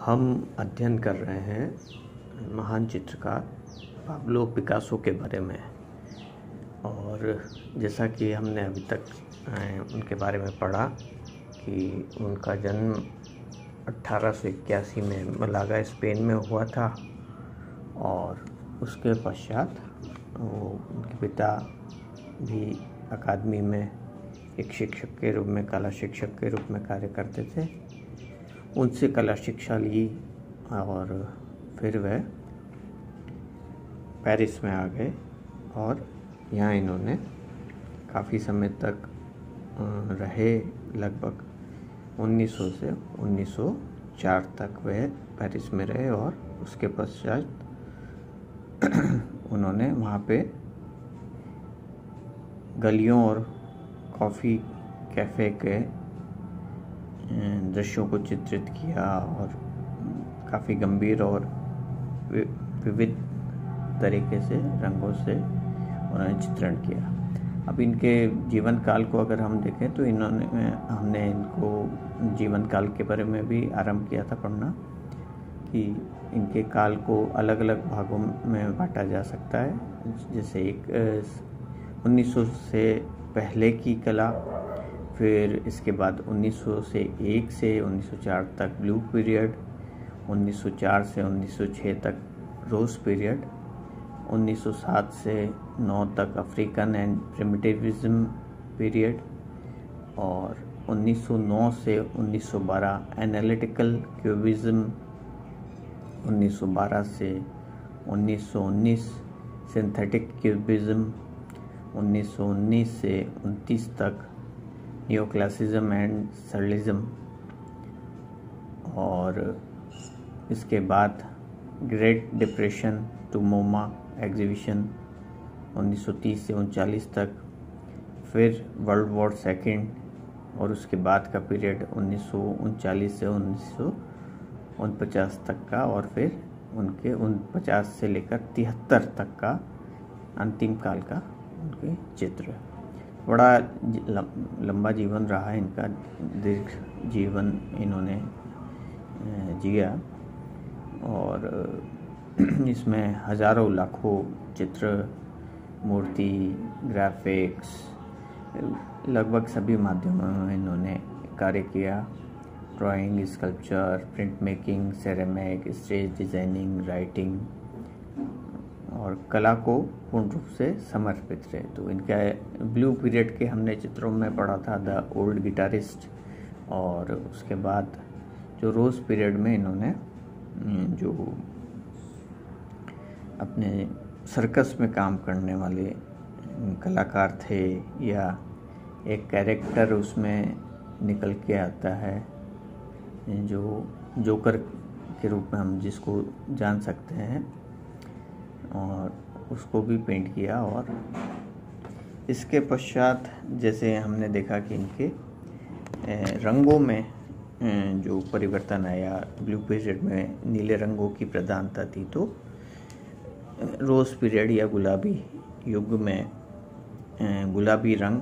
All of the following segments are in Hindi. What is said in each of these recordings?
हम अध्ययन कर रहे हैं महान चित्रकार पाब्लो पिकासो के बारे में। और जैसा कि हमने अभी तक उनके बारे में पढ़ा कि उनका जन्म 1881 में मलागा स्पेन में हुआ था और उसके पश्चात उनके पिता भी अकादमी में एक शिक्षक के रूप में, कला शिक्षक के रूप में कार्य करते थे। उनसे कला शिक्षा ली और फिर वह पेरिस में आ गए और यहाँ इन्होंने काफ़ी समय तक रहे। लगभग 1900 से 1904 तक वह पेरिस में रहे और उसके पश्चात उन्होंने वहाँ पे गलियों और कॉफ़ी कैफ़े के दृश्यों को चित्रित किया और काफ़ी गंभीर और विविध तरीके से रंगों से उन्होंने चित्रण किया। अब इनके जीवन काल को अगर हम देखें तो हमने इनको जीवन काल के बारे में भी आरंभ किया था पढ़ना कि इनके काल को अलग अलग भागों में बांटा जा सकता है। जैसे एक 1900 से पहले की कला, फिर इसके बाद 1901 से 1904 तक ब्लू पीरियड, 1904 से 1906 तक रोज़ पीरियड, 1907 से 9 तक अफ्रीकन एंड प्रिमिटिविज्म पीरियड और 1909 से 1912 एनालिटिकल क्यूबिज्म, 1912 से 1919 सिंथेटिक क्यूबिज्म, 1919 से 29 तक न्यू क्लासिज्म एंड सर्लिज्म और इसके बाद ग्रेट डिप्रेशन टू मोमा एग्जीबिशन 1930 से 39 तक, फिर वर्ल्ड वॉर सेकेंड और उसके बाद का पीरियड 1939 से 1949 तक का और फिर उनके 49 से लेकर 73 तक का अंतिम काल का उनके चित्र। बड़ा लंबा जीवन रहा इनका, दीर्घ जीवन इन्होंने जिया और इसमें हज़ारों लाखों चित्र, मूर्ति, ग्राफिक्स, लगभग सभी माध्यमों में इन्होंने कार्य किया। Drawing, sculpture, print making, ceramic, stage designing, writing और कला को पूर्ण रूप से समर्पित रहे। तो इनका ब्लू पीरियड के हमने चित्रों में पढ़ा था द ओल्ड गिटारिस्ट, और उसके बाद जो रोज़ पीरियड में इन्होंने जो अपने सर्कस में काम करने वाले कलाकार थे या एक कैरेक्टर उसमें निकल के आता है जो जोकर के रूप में हम जिसको जान सकते हैं, और उसको भी पेंट किया। और इसके पश्चात जैसे हमने देखा कि इनके रंगों में जो परिवर्तन आया, ब्लू पीरियड में नीले रंगों की प्रधानता थी, तो रोज़ पीरियड या गुलाबी युग में गुलाबी रंग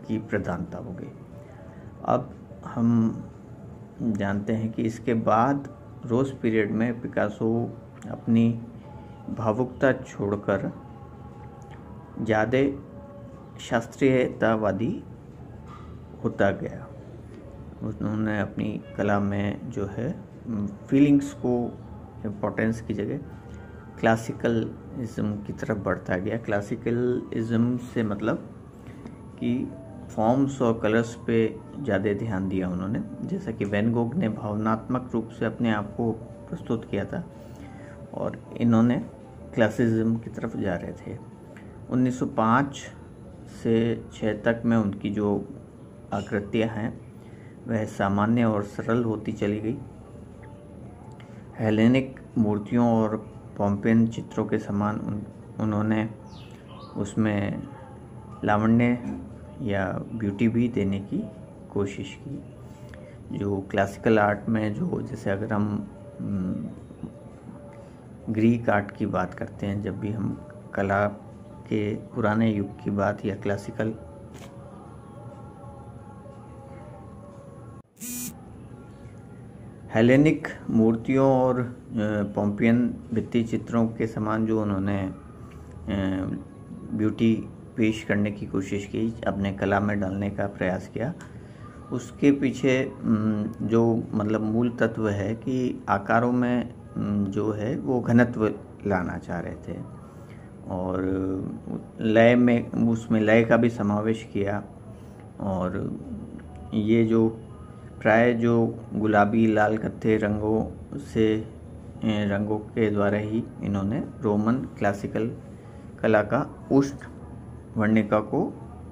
की प्रधानता हो गई। अब हम जानते हैं कि इसके बाद रोज़ पीरियड में पिकासो अपनी भावुकता छोड़कर ज़्यादा शास्त्रीयतावादी होता गया। उन्होंने अपनी कला में जो है फीलिंग्स को इम्पोर्टेंस की जगह क्लासिकलिज्म की तरफ बढ़ता गया। क्लासिकलिज्म से मतलब कि फॉर्म्स और कलर्स पे ज़्यादा ध्यान दिया उन्होंने। जैसा कि वैन गोग ने भावनात्मक रूप से अपने आप को प्रस्तुत किया था और इन्होंने क्लासिज्म की तरफ जा रहे थे। 1905 से 6 तक में उनकी जो आकृतियाँ हैं वह सामान्य और सरल होती चली गई। हेलेनिक मूर्तियों और पोम्पियन चित्रों के समान उन्होंने उसमें लावण्य या ब्यूटी भी देने की कोशिश की। जो क्लासिकल आर्ट में जो जैसे अगर हम ग्रीक आर्ट की बात करते हैं, जब भी हम कला के पुराने युग की बात या क्लासिकल हेलेनिक मूर्तियों और पोम्पियन भित्ति चित्रों के समान जो उन्होंने ब्यूटी पेश करने की कोशिश की, अपने कला में डालने का प्रयास किया, उसके पीछे जो मतलब मूल तत्व है कि आकारों में जो है वो घनत्व लाना चाह रहे थे और लय में उसमें लय का भी समावेश किया। और ये जो प्राय जो गुलाबी लाल कत्थे रंगों के द्वारा ही इन्होंने रोमन क्लासिकल कला का उष्ण वर्णिका को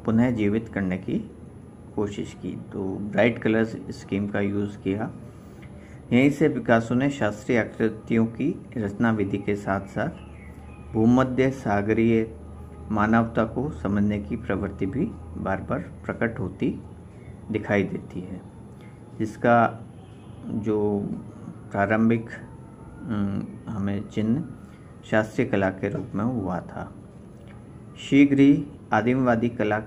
पुनः जीवित करने की कोशिश की। तो ब्राइट कलर्स स्कीम का यूज़ किया। यहीं से पिकासो ने शास्त्रीय आकृतियों की रचना विधि के साथ साथ भूमध्य सागरीय मानवता को समझने की प्रवृत्ति भी बार बार प्रकट होती दिखाई देती है, जिसका जो प्रारंभिक हमें चिन्ह शास्त्रीय कला के रूप में हुआ था। शीघ्र ही आदिमवादी कला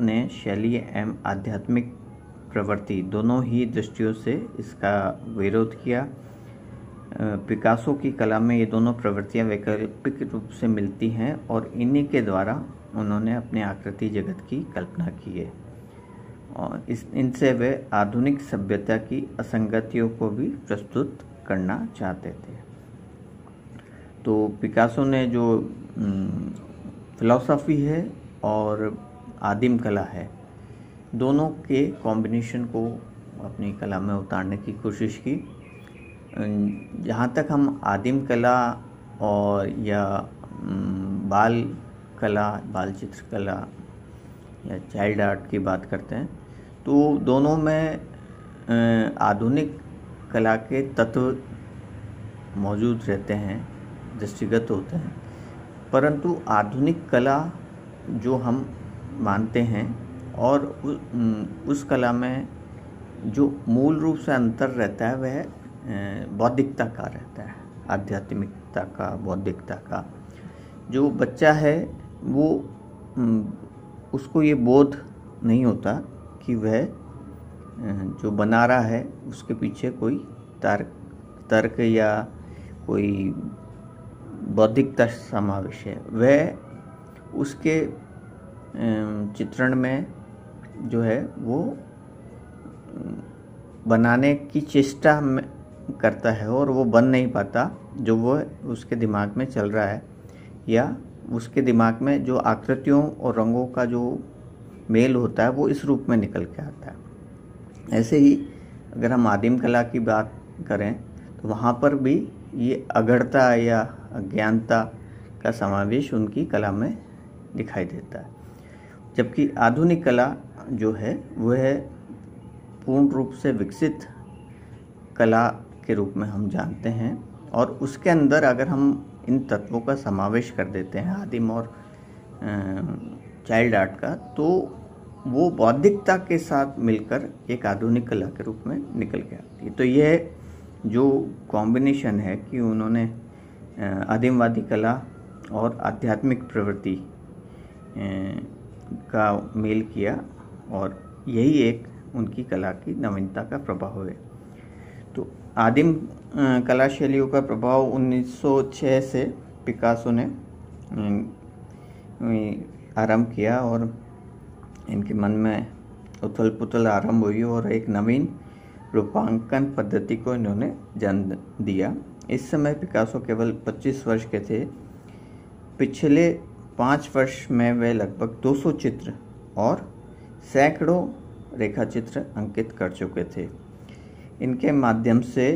ने शैली एवं आध्यात्मिक प्रवृत्ति दोनों ही दृष्टियों से इसका विरोध किया। पिकासो की कला में ये दोनों प्रवृत्तियां वैकल्पिक रूप से मिलती हैं और इन्हीं के द्वारा उन्होंने अपने आकृति जगत की कल्पना की है और इनसे वे आधुनिक सभ्यता की असंगतियों को भी प्रस्तुत करना चाहते थे। तो पिकासो ने जो फिलॉसफी है और आदिम कला है, दोनों के कॉम्बिनेशन को अपनी कला में उतारने की कोशिश की। जहाँ तक हम आदिम कला और या बाल कला, बाल चित्रकला या चाइल्ड आर्ट की बात करते हैं, तो दोनों में आधुनिक कला के तत्व मौजूद रहते हैं, दृष्टिगत होते हैं, परंतु आधुनिक कला जो हम मानते हैं और उस कला में जो मूल रूप से अंतर रहता है वह बौद्धिकता का रहता है, आध्यात्मिकता का, बौद्धिकता का। जो बच्चा है वो उसको ये बोध नहीं होता कि वह जो बना रहा है उसके पीछे कोई तर्क या कोई बौद्धिकता समावेश है। वह उसके चित्रण में जो है वो बनाने की चेष्टा करता है और वो बन नहीं पाता जो वो उसके दिमाग में चल रहा है, या उसके दिमाग में जो आकृतियों और रंगों का जो मेल होता है वो इस रूप में निकल के आता है। ऐसे ही अगर हम आदिम कला की बात करें तो वहाँ पर भी ये अगढ़ता या अज्ञानता का समावेश उनकी कला में दिखाई देता है, जबकि आधुनिक कला जो है वह पूर्ण रूप से विकसित कला के रूप में हम जानते हैं और उसके अंदर अगर हम इन तत्वों का समावेश कर देते हैं, आदिम और चाइल्ड आर्ट का, तो वो बौद्धिकता के साथ मिलकर एक आधुनिक कला के रूप में निकल के आती है। तो यह जो कॉम्बिनेशन है कि उन्होंने आदिमवादी कला और आध्यात्मिक प्रवृत्ति का मेल किया और यही एक उनकी कला की नवीनता का प्रभाव है। तो आदिम कला शैलियों का प्रभाव 1906 से पिकासो ने आरंभ किया और इनके मन में उथल पुथल आरंभ हुई और एक नवीन रूपांकन पद्धति को इन्होंने जन्म दिया। इस समय पिकासो केवल 25 वर्ष के थे। पिछले 5 वर्ष में वे लगभग 200 चित्र और सैकड़ों रेखा चित्र अंकित कर चुके थे। इनके माध्यम से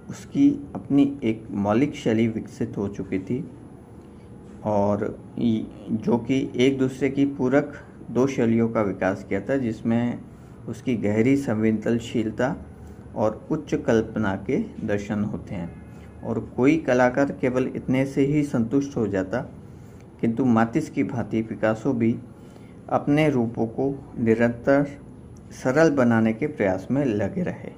उसकी अपनी एक मौलिक शैली विकसित हो चुकी थी और जो कि एक दूसरे की पूरक 2 शैलियों का विकास किया था, जिसमें उसकी गहरी संवेदनशीलता और उच्च कल्पना के दर्शन होते हैं। और कोई कलाकार केवल इतने से ही संतुष्ट हो जाता, किंतु मातिस की भांति पिकासो भी अपने रूपों को निरंतर सरल बनाने के प्रयास में लगे रहे।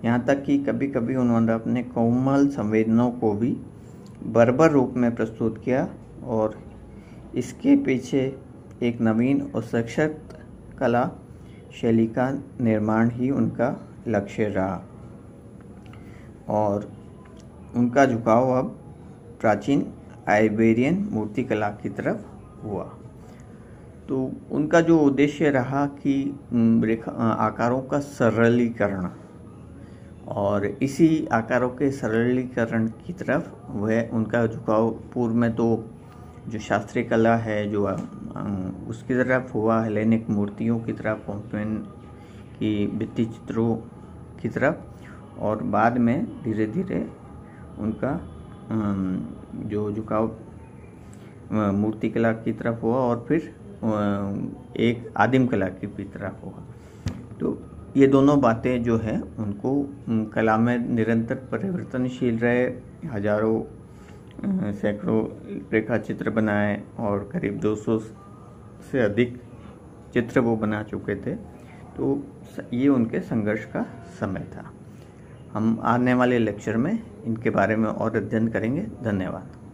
यहाँ तक कि कभी कभी उन्होंने अपने कोमल संवेदनाओं को भी बर्बर रूप में प्रस्तुत किया और इसके पीछे एक नवीन और सशक्त कला शैली का निर्माण ही उनका लक्ष्य रहा। और उनका झुकाव अब प्राचीन आइबेरियन मूर्तिकला की तरफ हुआ। तो उनका जो उद्देश्य रहा कि आकारों का सरलीकरण, और इसी आकारों के सरलीकरण की तरफ वह उनका झुकाव पूर्व में तो जो शास्त्रीय कला है जो उसकी तरफ हुआ, हेलेनिक मूर्तियों की तरफ, पोम्पेन की भित्ति चित्रों की तरफ, और बाद में धीरे धीरे उनका जो झुकाव मूर्तिकला की तरफ हुआ और फिर एक आदिम कला की भी तरफ हुआ। तो ये दोनों बातें जो है उनको कला में निरंतर परिवर्तनशील रहे। हजारों सैकड़ों रेखा चित्र बनाए और करीब 200 से अधिक चित्र वो बना चुके थे। तो ये उनके संघर्ष का समय था। हम आने वाले लेक्चर में इनके बारे में और अध्ययन करेंगे। धन्यवाद।